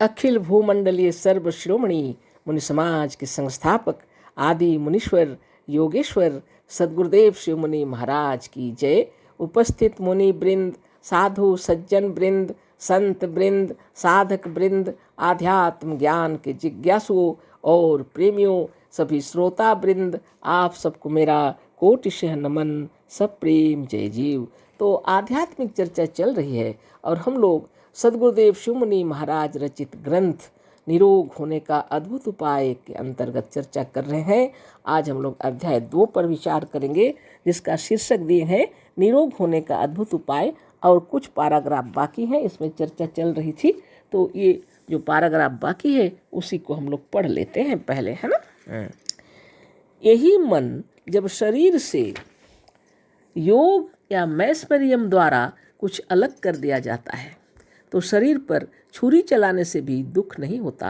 अखिल भूमंडलीय सर्व श्रोमणी मुनि समाज के संस्थापक आदि मुनीश्वर योगेश्वर सद्गुरुदेव शिव मुनि महाराज की जय। उपस्थित मुनि वृंद, साधु सज्जन वृंद, संत वृंद, साधक वृंद, आध्यात्म ज्ञान के जिज्ञासुओं और प्रेमियों, सभी श्रोता वृंद, आप सबको मेरा कोटिशः नमन, सब प्रेम जय जीव। तो आध्यात्मिक चर्चा चल रही है और हम लोग सद्गुरुदेव शिव मुनि महाराज रचित ग्रंथ निरोग होने का अद्भुत उपाय के अंतर्गत चर्चा कर रहे हैं। आज हम लोग अध्याय 2 पर विचार करेंगे, जिसका शीर्षक दिए हैं निरोग होने का अद्भुत उपाय, और कुछ पैराग्राफ बाकी हैं। इसमें चर्चा चल रही थी, तो ये जो पैराग्राफ बाकी है उसी को हम लोग पढ़ लेते हैं पहले, है ना। यही मन जब शरीर से योग या मैस्मरियम द्वारा कुछ अलग कर दिया जाता है तो शरीर पर छुरी चलाने से भी दुख नहीं होता।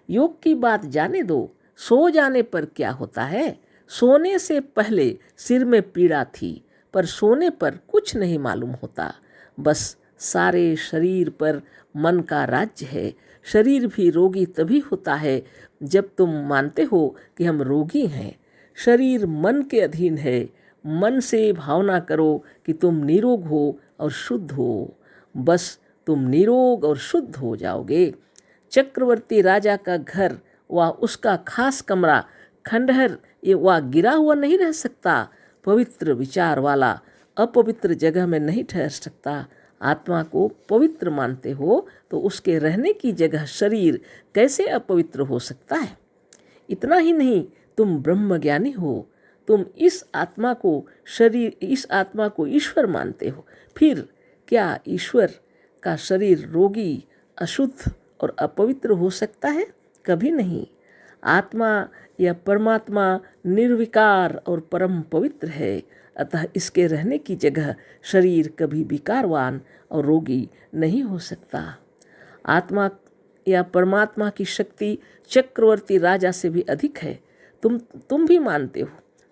योग की बात जाने दो, सो जाने पर क्या होता है। सोने से पहले सिर में पीड़ा थी, पर सोने पर कुछ नहीं मालूम होता। बस सारे शरीर पर मन का राज्य है। शरीर भी रोगी तभी होता है जब तुम मानते हो कि हम रोगी हैं। शरीर मन के अधीन है। मन से भावना करो कि तुम निरोग हो और शुद्ध हो, बस तुम निरोग और शुद्ध हो जाओगे। चक्रवर्ती राजा का घर व उसका खास कमरा खंडहर व गिरा हुआ नहीं रह सकता। पवित्र विचार वाला अपवित्र जगह में नहीं ठहर सकता। आत्मा को पवित्र मानते हो तो उसके रहने की जगह शरीर कैसे अपवित्र हो सकता है। इतना ही नहीं, तुम ब्रह्मज्ञानी हो। तुम इस आत्मा को ईश्वर मानते हो। फिर क्या ईश्वर का शरीर रोगी, अशुद्ध और अपवित्र हो सकता है? कभी नहीं। आत्मा या परमात्मा निर्विकार और परम पवित्र है, अतः इसके रहने की जगह शरीर कभी विकारवान और रोगी नहीं हो सकता। आत्मा या परमात्मा की शक्ति चक्रवर्ती राजा से भी अधिक है। तुम भी मानते हो,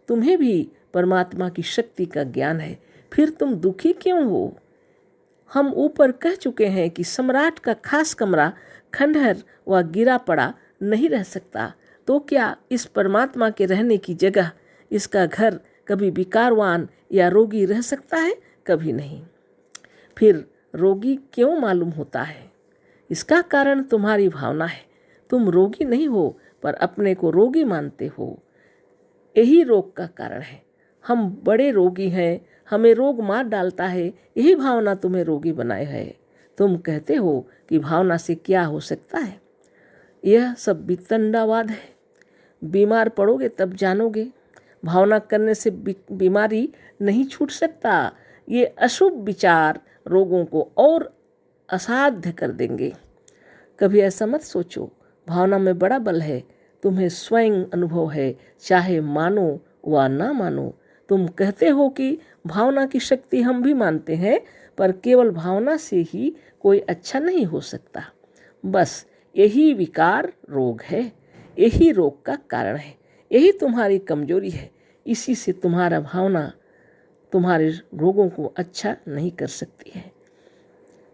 तुम्हें भी परमात्मा की शक्ति का ज्ञान है, फिर तुम दुखी क्यों हो? हम ऊपर कह चुके हैं कि सम्राट का खास कमरा खंडहर व गिरा पड़ा नहीं रह सकता, तो क्या इस परमात्मा के रहने की जगह इसका घर कभी विकारवान या रोगी रह सकता है? कभी नहीं। फिर रोगी क्यों मालूम होता है? इसका कारण तुम्हारी भावना है। तुम रोगी नहीं हो, पर अपने को रोगी मानते हो। यही रोग का कारण है। हम बड़े रोगी हैं, हमें रोग मार डालता है, यही भावना तुम्हें रोगी बनाए है। तुम कहते हो कि भावना से क्या हो सकता है। यह सब वितंडावाद है। बीमार पड़ोगे तब जानोगे। भावना करने से बीमारी नहीं छूट सकता। ये अशुभ विचार रोगों को और असाध्य कर देंगे। कभी ऐसा मत सोचो। भावना में बड़ा बल है, तुम्हें स्वयं अनुभव है, चाहे मानो व ना मानो। तुम कहते हो कि भावना की शक्ति हम भी मानते हैं, पर केवल भावना से ही कोई अच्छा नहीं हो सकता। बस यही विकार रोग है, यही रोग का कारण है, यही तुम्हारी कमजोरी है। इसी से तुम्हारा भावना तुम्हारे रोगों को अच्छा नहीं कर सकती है।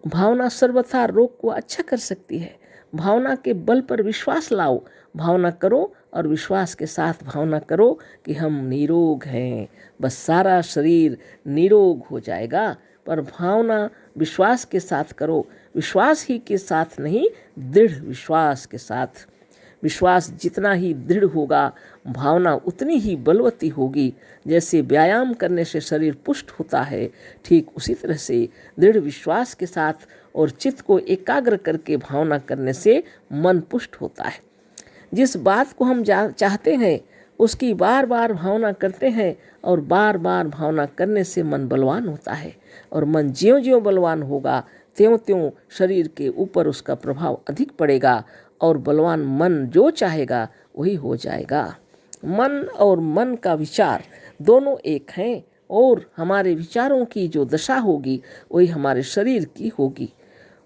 भावना सर्वथा रोग को अच्छा कर सकती है। भावना के बल पर विश्वास लाओ। भावना करो और विश्वास के साथ भावना करो कि हम निरोग हैं, बस सारा शरीर निरोग हो जाएगा। पर भावना विश्वास के साथ करो, विश्वास ही के साथ नहीं, दृढ़ विश्वास के साथ। विश्वास जितना ही दृढ़ होगा, भावना उतनी ही बलवती होगी। जैसे व्यायाम करने से शरीर पुष्ट होता है, ठीक उसी तरह से दृढ़ विश्वास के साथ और चित्त को एकाग्र करके भावना करने से मन पुष्ट होता है। जिस बात को हम चाहते हैं उसकी बार बार भावना करते हैं, और बार बार भावना करने से मन बलवान होता है, और मन ज्यों ज्यों बलवान होगा त्यों त्यों शरीर के ऊपर उसका प्रभाव अधिक पड़ेगा, और बलवान मन जो चाहेगा वही हो जाएगा। मन और मन का विचार दोनों एक हैं, और हमारे विचारों की जो दशा होगी वही हमारे शरीर की होगी।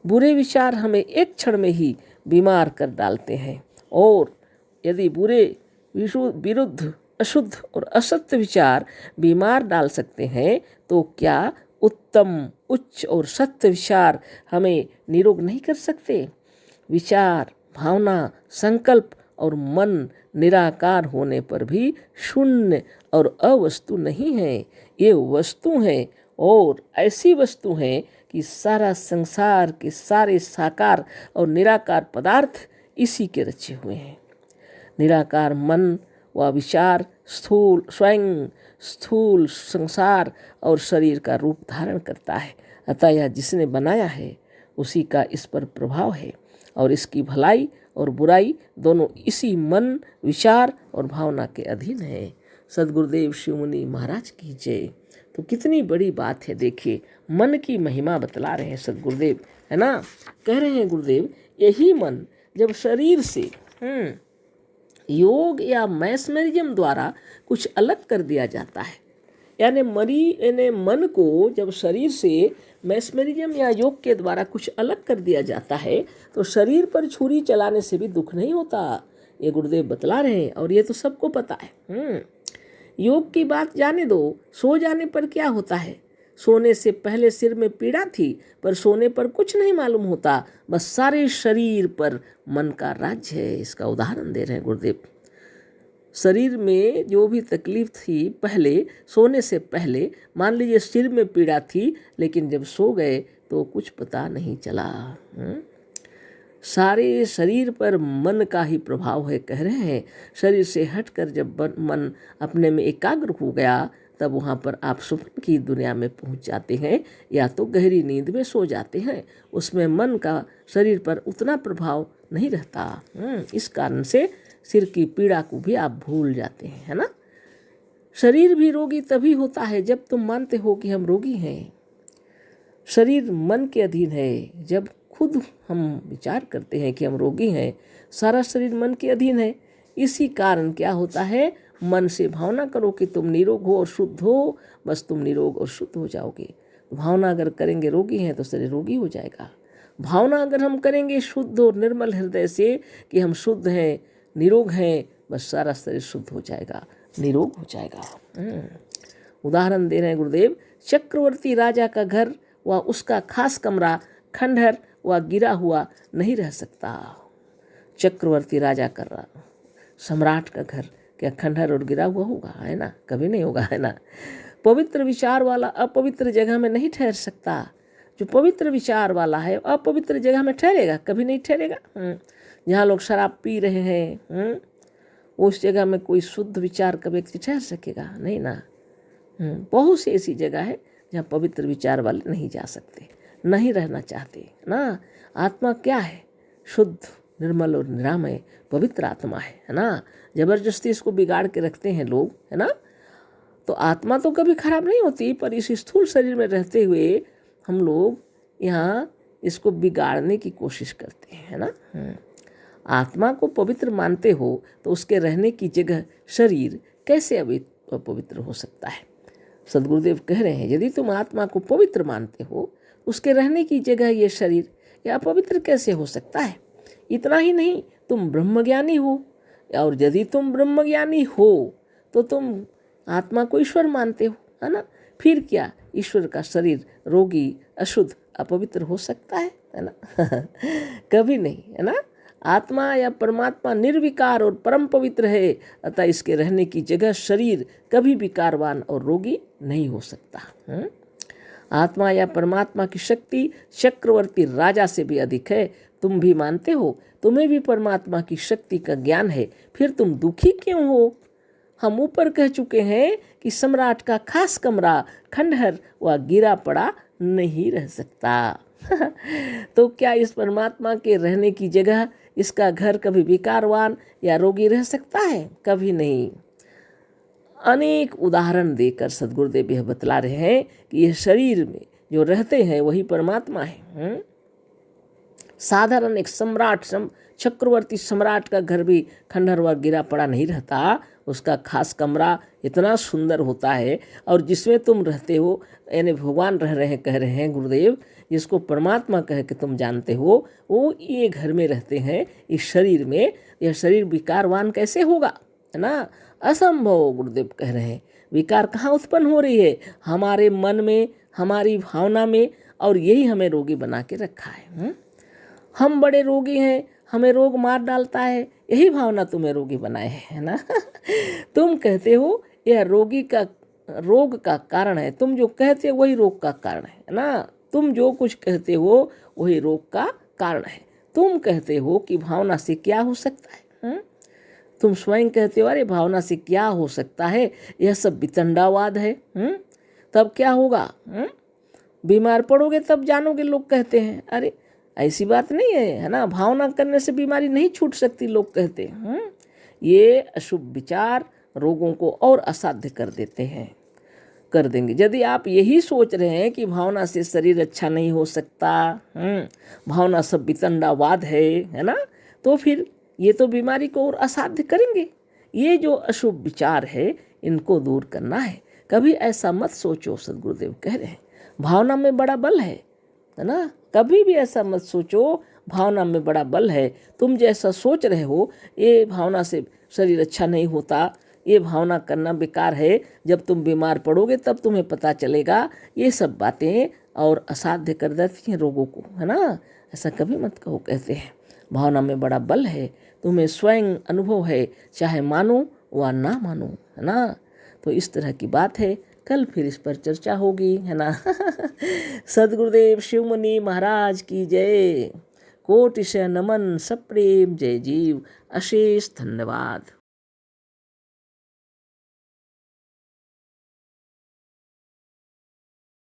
बुरे विचार हमें एक क्षण में ही बीमार कर डालते हैं, और यदि बुरे विरुद्ध अशुद्ध और असत्य विचार बीमार डाल सकते हैं, तो क्या उत्तम उच्च और सत्य विचार हमें निरोग नहीं कर सकते? विचार, भावना, संकल्प और मन निराकार होने पर भी शून्य और अवस्तु नहीं है। ये वस्तु है और ऐसी वस्तु है कि सारा संसार के सारे साकार और निराकार पदार्थ इसी के रचे हुए हैं। निराकार मन व विचार स्थूल संसार और शरीर का रूप धारण करता है। अतः यह जिसने बनाया है उसी का इस पर प्रभाव है और इसकी भलाई और बुराई दोनों इसी मन, विचार और भावना के अधीन है। सद्गुरुदेव शिव मुनि महाराज की जय। तो कितनी बड़ी बात है, देखिए मन की महिमा बतला रहे हैं सद्गुरुदेव, है ना। कह रहे हैं गुरुदेव, यही मन जब शरीर से योग या मैस्मरिज्म द्वारा कुछ अलग कर दिया जाता है, यानी मन को जब शरीर से मैस्मरिज्म या योग के द्वारा कुछ अलग कर दिया जाता है तो शरीर पर छुरी चलाने से भी दुख नहीं होता। ये गुरुदेव बतला रहे हैं और ये तो सबको पता है। योग की बात जाने दो, सो जाने पर क्या होता है। सोने से पहले सिर में पीड़ा थी, पर सोने पर कुछ नहीं मालूम होता, बस सारे शरीर पर मन का राज्य है। इसका उदाहरण दे रहे हैं गुरुदेव। शरीर में जो भी तकलीफ थी पहले, सोने से पहले, मान लीजिए सिर में पीड़ा थी, लेकिन जब सो गए तो कुछ पता नहीं चला। सारे शरीर पर मन का ही प्रभाव है, कह रहे हैं। शरीर से हटकर जब मन अपने में एकाग्र हो गया तब वहाँ पर आप स्वप्न की दुनिया में पहुँच जाते हैं या तो गहरी नींद में सो जाते हैं। उसमें मन का शरीर पर उतना प्रभाव नहीं रहता। इस कारण से सिर की पीड़ा को भी आप भूल जाते हैं, है ना। शरीर भी रोगी तभी होता है जब तुम मानते हो कि हम रोगी हैं। शरीर मन के अधीन है। जब खुद हम विचार करते हैं कि हम रोगी हैं, सारा शरीर मन के अधीन है। इसी कारण क्या होता है, मन से भावना करो कि तुम निरोग हो और शुद्ध हो, बस तुम निरोग और शुद्ध हो जाओगे। भावना अगर करेंगे रोगी हैं तो शरीर रोगी हो जाएगा। भावना अगर हम करेंगे शुद्ध और निर्मल हृदय से कि हम शुद्ध हैं, निरोग हैं, बस सारा शरीर शुद्ध हो जाएगा, निरोग हो जाएगा। उदाहरण दे रहे हैं गुरुदेव। चक्रवर्ती राजा का घर व उसका खास कमरा खंडहर व गिरा हुआ नहीं रह सकता। चक्रवर्ती राजा का, सम्राट का घर क्या खंडहर और गिरा हुआ होगा, है ना, कभी नहीं होगा, है ना। पवित्र विचार वाला अपवित्र जगह में नहीं ठहर सकता। जो पवित्र विचार वाला है अपवित्र जगह में ठहरेगा, कभी नहीं ठहरेगा। जहाँ लोग शराब पी रहे हैं उस जगह में कोई शुद्ध विचार का व्यक्ति ठहर सकेगा नहीं ना। बहुत सी ऐसी जगह है जहाँ पवित्र विचार वाले नहीं जा सकते, नहीं रहना चाहते ना। आत्मा क्या है, शुद्ध, निर्मल और निरामय पवित्र आत्मा है ना। जबरदस्ती इसको बिगाड़ के रखते हैं लोग, है ना। तो आत्मा तो कभी खराब नहीं होती, पर इस स्थूल शरीर में रहते हुए हम लोग यहाँ इसको बिगाड़ने की कोशिश करते हैं, है ना। आत्मा को पवित्र मानते हो तो उसके रहने की जगह शरीर कैसे अपवित्र हो सकता है। सद्गुरुदेव कह रहे हैं, यदि तुम आत्मा को पवित्र मानते हो, उसके रहने की जगह ये शरीर या अपवित्र कैसे हो सकता है। इतना ही नहीं, तुम ब्रह्मज्ञानी हो, और यदि तुम ब्रह्मज्ञानी हो तो तुम आत्मा को ईश्वर मानते हो, है ना। फिर क्या ईश्वर का शरीर रोगी, अशुद्ध, अपवित्र हो सकता है ना। कभी नहीं, है ना। आत्मा या परमात्मा निर्विकार और परम पवित्र है, अतः इसके रहने की जगह शरीर कभी विकारवान और रोगी नहीं हो सकता। आत्मा या परमात्मा की शक्ति चक्रवर्ती राजा से भी अधिक है। तुम भी मानते हो, तुम्हें भी परमात्मा की शक्ति का ज्ञान है, फिर तुम दुखी क्यों हो। हम ऊपर कह चुके हैं कि सम्राट का खास कमरा खंडहर व गिरा पड़ा नहीं रह सकता। तो क्या इस परमात्मा के रहने की जगह, इसका घर कभी विकारवान या रोगी रह सकता है, कभी नहीं। अनेक उदाहरण देकर सद्गुरुदेव यह बतला रहे हैं कि यह शरीर में जो रहते हैं वही परमात्मा है। साधारण एक सम्राट, चक्रवर्ती सम्राट का घर भी खंडहर व गिरा पड़ा नहीं रहता। उसका खास कमरा इतना सुंदर होता है, और जिसमें तुम रहते हो, यानी भगवान रह रहे हैं, कह रहे हैं गुरुदेव, जिसको परमात्मा कह के तुम जानते हो, वो ये घर में रहते हैं, इस शरीर में। यह शरीर विकारवान कैसे होगा, है ना। असंभव, गुरुदेव कह रहे हैं। विकार कहाँ उत्पन्न हो रही है, हमारे मन में, हमारी भावना में, और यही हमें रोगी बना के रखा है। हम बड़े रोगी हैं, हमें रोग मार डालता है, यही भावना तुम्हें रोगी बनाए है ना। तुम कहते हो यह रोग का कारण है, तुम जो कहते हो वही रोग का कारण है ना। तुम जो कुछ कहते हो वही रोग का कारण है। तुम कहते हो कि भावना से क्या हो सकता है, तुम स्वयं कहते हो अरे भावना से क्या हो सकता है, यह सब वितंडावाद है। तब क्या होगा, बीमार पड़ोगे तब जानोगे, लोग कहते हैं। अरे ऐसी बात नहीं है ना, भावना करने से बीमारी नहीं छूट सकती, लोग कहते हैं। ये अशुभ विचार रोगों को और असाध्य कर देते हैं, कर देंगे। यदि आप यही सोच रहे हैं कि भावना से शरीर अच्छा नहीं हो सकता, भावना सब वितंडावाद है ना, तो फिर ये तो बीमारी को और असाध्य करेंगे। ये जो अशुभ विचार है इनको दूर करना है। कभी ऐसा मत सोचो, सदगुरुदेव कह रहे हैं भावना में बड़ा बल है ना। कभी भी ऐसा मत सोचो भावना में बड़ा बल है। तुम जैसा सोच रहे हो ये भावना से शरीर अच्छा नहीं होता, ये भावना करना बेकार है, जब तुम बीमार पड़ोगे तब तुम्हें पता चलेगा। ये सब बातें और असाध्य कर देती हैं रोगों को, है ना। ऐसा कभी मत कहो, कहते हैं भावना में बड़ा बल है, तुम्हें स्वयं अनुभव है, चाहे मानो व ना मानो, है ना। तो इस तरह की बात है, कल फिर इस पर चर्चा होगी, है ना। सदगुरुदेव शिव मुनि महाराज की जय। कोटि से नमन, सप्रेम जय जीव। अशेष धन्यवाद।